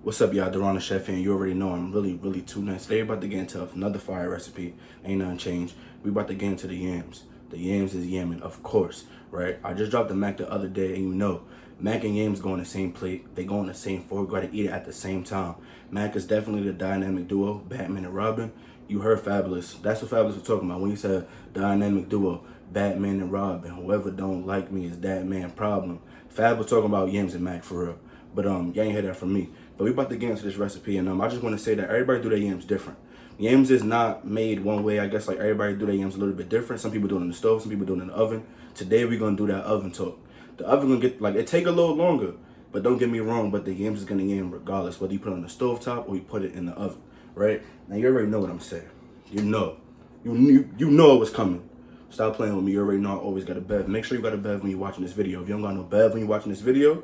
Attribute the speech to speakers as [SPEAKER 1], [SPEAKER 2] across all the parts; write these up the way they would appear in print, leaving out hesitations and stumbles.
[SPEAKER 1] What's up, y'all? Durana Chef, and you already know I'm really too nice. Today, we're about to get into another fire recipe. Ain't nothing changed. We about to get into the yams. The yams is yamming, of course, right? I just dropped the mac the other day, and you know, mac and yams go on the same plate. They go on the same fork. Got to eat it at the same time. Mac is definitely the dynamic duo, Batman and Robin. You heard Fabulous. That's what Fabulous was talking about when he said dynamic duo, Batman and Robin. Whoever don't like me is that man problem. Fab was talking about yams and mac for real. But y'all ain't hear that from me. But we about to get into this recipe, and I just want to say that everybody do their yams different. Yams is not made one way. I guess like everybody do their yams a little bit different. Some people do it in the stove, some people do it in the oven. Today we're gonna do that oven talk. The oven gonna get like it take a little longer, but don't get me wrong. But the yams is gonna yam regardless whether you put it on the stove top or you put it in the oven, right? Now you already know what I'm saying. You know it was coming. Stop playing with me. You already know I always got a bev. Make sure you got a bev when you're watching this video. If you don't got no bev when you're watching this video,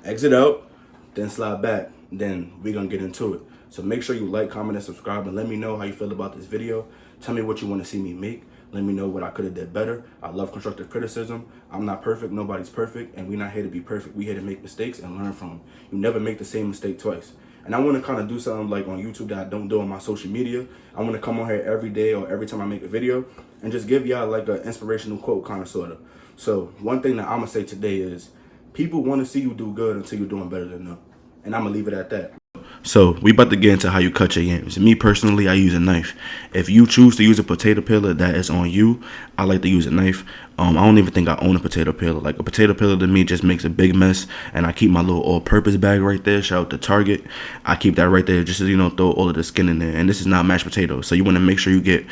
[SPEAKER 1] exit out, then slide back, then we're gonna get into it. So make sure you like, comment, and subscribe, and let me know how you feel about this video. Tell me what you want to see me make. Let me know what I could have did better. I love constructive criticism. I'm not perfect, nobody's perfect, and we're not here to be perfect. We're here to make mistakes and learn from them. You never make the same mistake twice. And I want to kind of do something like on YouTube that I don't do on my social media. I want to come on here every day or every time I make a video and just give y'all like an inspirational quote, kind of, sort of. So one thing that I'm going to say today is, people want to see you do good until you're doing better than them. And I'm going to leave it at that. So we about to get into how you cut your yams. Me personally, I use a knife. If you choose to use a potato peeler, that is on you. I like to use a knife. I don't even think I own a potato peeler. Like a potato peeler to me just makes a big mess. And I keep my little all-purpose bag right there. Shout out to Target. I keep that right there just to, throw all of the skin in there. And this is not mashed potatoes. So you want to make sure you get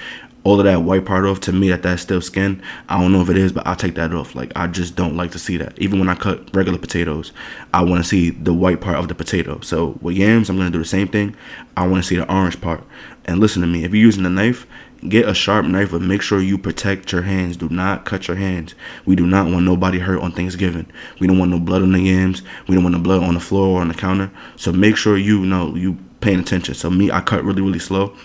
[SPEAKER 1] all of that white part off. To me, that's still skin. I don't know if it is, but I'll take that off. Like, I just don't like to see that. Even when I cut regular potatoes, I want to see the white part of the potato. So with yams, I'm going to do the same thing. I want to see the orange part. And listen to me, if you're using a knife, get a sharp knife, but make sure you protect your hands. Do not cut your hands. We do not want nobody hurt on Thanksgiving. We don't want no blood on the yams. We don't want no blood on the floor or on the counter. So make sure you paying attention. So me, I cut really slow,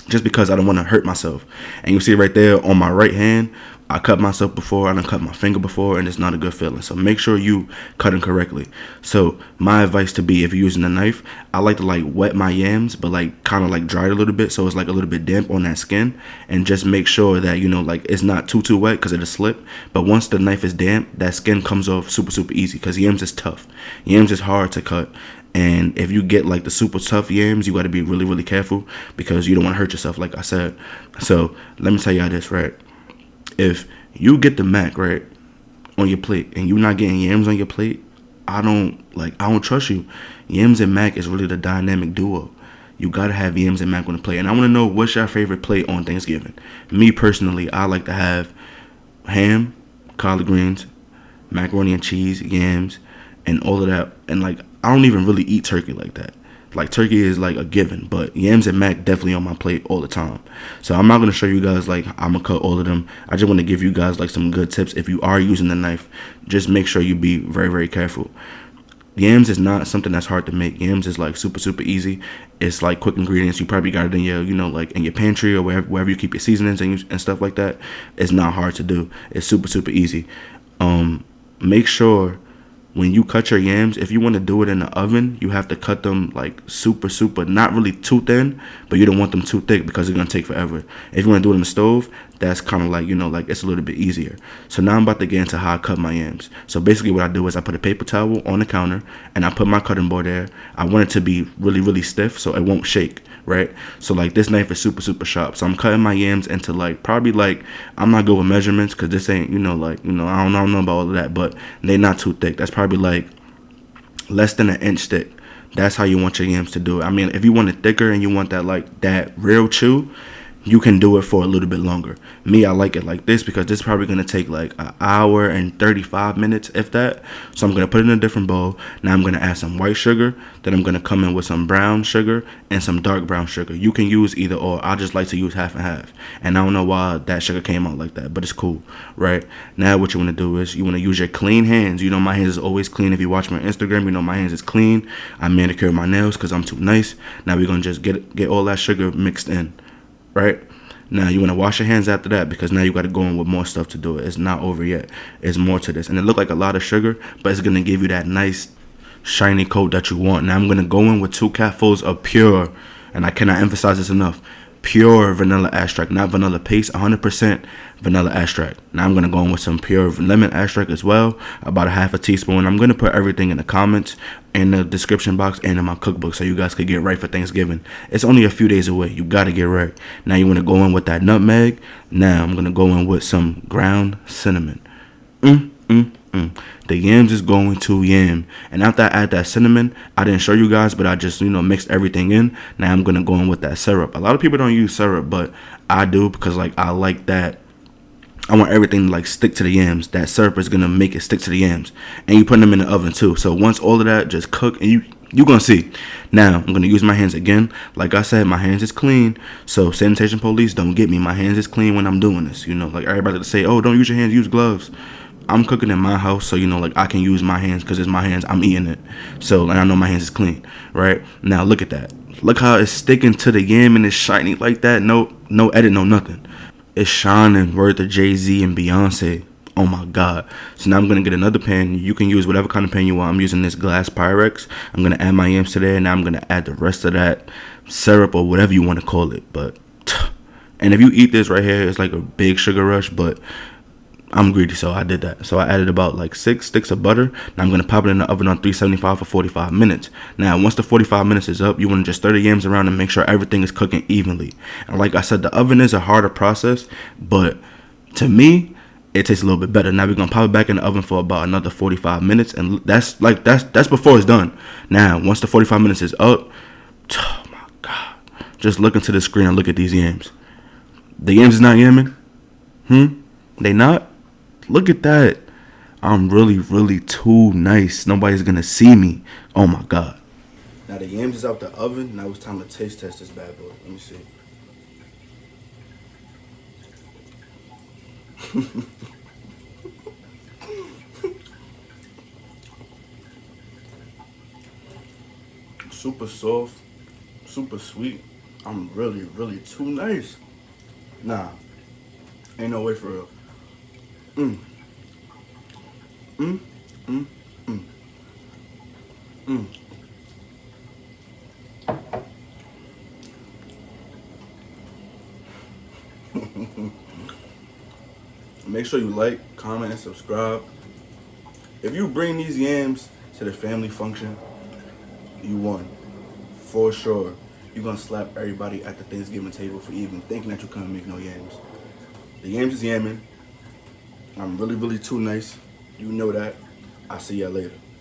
[SPEAKER 1] just because I don't want to hurt myself. And you see right there on my right hand, I cut myself before, I done cut my finger before, and it's not a good feeling. So make sure you cut them correctly. So my advice to be, if you're using a knife, I like to like wet my yams, but like kind of like dry it a little bit, so it's like a little bit damp on that skin. And just make sure that, like it's not too wet because it'll slip. But once the knife is damp, that skin comes off super easy, because yams is tough. Yams is hard to cut. And if you get like the super tough yams, you got to be really careful, because you don't want to hurt yourself, like I said. So let me tell y'all this, right? If you get the mac right on your plate and you're not getting yams on your plate, I don't trust you. Yams and mac is really the dynamic duo. You gotta have yams and mac on the plate. And I want to know, what's your favorite plate on Thanksgiving? Me personally, I like to have ham, collard greens, macaroni and cheese, yams, and all of that. And like, I don't even really eat turkey like that. Like, turkey is like a given, but yams and mac definitely on my plate all the time. So I'm not going to show you guys like I'm going to cut all of them. I just want to give you guys like some good tips. If you are using the knife, just make sure you be very careful. Yams is not something that's hard to make. Yams is like super easy. It's like quick ingredients. You probably got it in your, like in your pantry or wherever you keep your seasonings and stuff like that. It's not hard to do. It's super easy. Make sure when you cut your yams, if you want to do it in the oven, you have to cut them like super, not really too thin, but you don't want them too thick because it's going to take forever. If you want to do it in the stove, that's kind of like, like it's a little bit easier. So now I'm about to get into how I cut my yams. So basically what I do is I put a paper towel on the counter and I put my cutting board there. I want it to be really stiff so it won't shake, right? So like this knife is super sharp. So I'm cutting my yams into like, probably like, I'm not good with measurements because this ain't, I don't know about all of that, but they're not too thick. That's probably like less than an inch thick. That's how you want your yams to do it. I mean, if you want it thicker and you want that like that real chew, you can do it for a little bit longer. Me, I like it like this because this is probably going to take like an hour and 35 minutes, if that. So I'm going to put it in a different bowl. Now I'm going to add some white sugar. Then I'm going to come in with some brown sugar and some dark brown sugar. You can use either or. I just like to use half and half. And I don't know why that sugar came out like that, but it's cool, right? Now what you want to do is you want to use your clean hands. My hands is always clean. If you watch my Instagram, my hands is clean. I manicure my nails because I'm too nice. Now we're going to just get all that sugar mixed in. Right? Now you want to wash your hands after that, because now you got to go in with more stuff to do it. It's not over yet. It's more to this. And it look like a lot of sugar, but it's going to give you that nice shiny coat that you want. Now I'm going to go in with 2 capfuls of pure, and I cannot emphasize this enough, pure vanilla extract, not vanilla paste, 100% vanilla extract. Now I'm going to go in with some pure lemon extract as well, about a half a teaspoon. I'm going to put everything in the comments, in the description box, and in my cookbook so you guys could get right for Thanksgiving. It's only a few days away. You got to get right. Now you want to go in with that nutmeg. Now I'm going to go in with some ground cinnamon. The yams is going to yam. And after I add that cinnamon, I didn't show you guys, but I just, mixed everything in. Now I'm going to go in with that syrup. A lot of people don't use syrup, but I do because, I like that. I want everything to, stick to the yams. That syrup is going to make it stick to the yams. And you put them in the oven, too. So once all of that just cook, and you're going to see. Now, I'm going to use my hands again. Like I said, my hands is clean. So sanitation police, don't get me. My hands is clean when I'm doing this. Everybody to say, oh, don't use your hands, use gloves. I'm cooking in my house, so I can use my hands because it's my hands. I'm eating it, so I know my hands is clean, right? Now look at that. Look how it's sticking to the yam and it's shiny like that. No edit, no nothing. It's shining. Word to Jay-Z and Beyonce. Oh my God. So now I'm gonna get another pan. You can use whatever kind of pan you want. I'm using this glass Pyrex. I'm gonna add my yams to there, and now I'm gonna add the rest of that syrup or whatever you want to call it. And if you eat this right here, it's like a big sugar rush, but I'm greedy, so I did that. So I added about 6 sticks of butter. Now I'm going to pop it in the oven on 375 for 45 minutes. Now, once the 45 minutes is up, you want to just stir the yams around and make sure everything is cooking evenly. And like I said, the oven is a harder process, but to me, it tastes a little bit better. Now we're going to pop it back in the oven for about another 45 minutes, and that's before it's done. Now, once the 45 minutes is up, oh my God, just look into the screen and look at these yams. The yams is not yamming? They not? Look at that. I'm really, really too nice. Nobody's going to see me. Oh, my God. Now, the yams is out the oven. Now it's time to taste test this bad boy. Let me see. Super soft. Super sweet. I'm really, really too nice. Nah. Ain't no way for real. Make sure you like, comment, and subscribe. If you bring these yams to the family function, you won. For sure. You're going to slap everybody at the Thanksgiving table for even thinking that you couldn't make no yams. The yams is yamming. I'm really, really too nice. You know that. I'll see y'all later.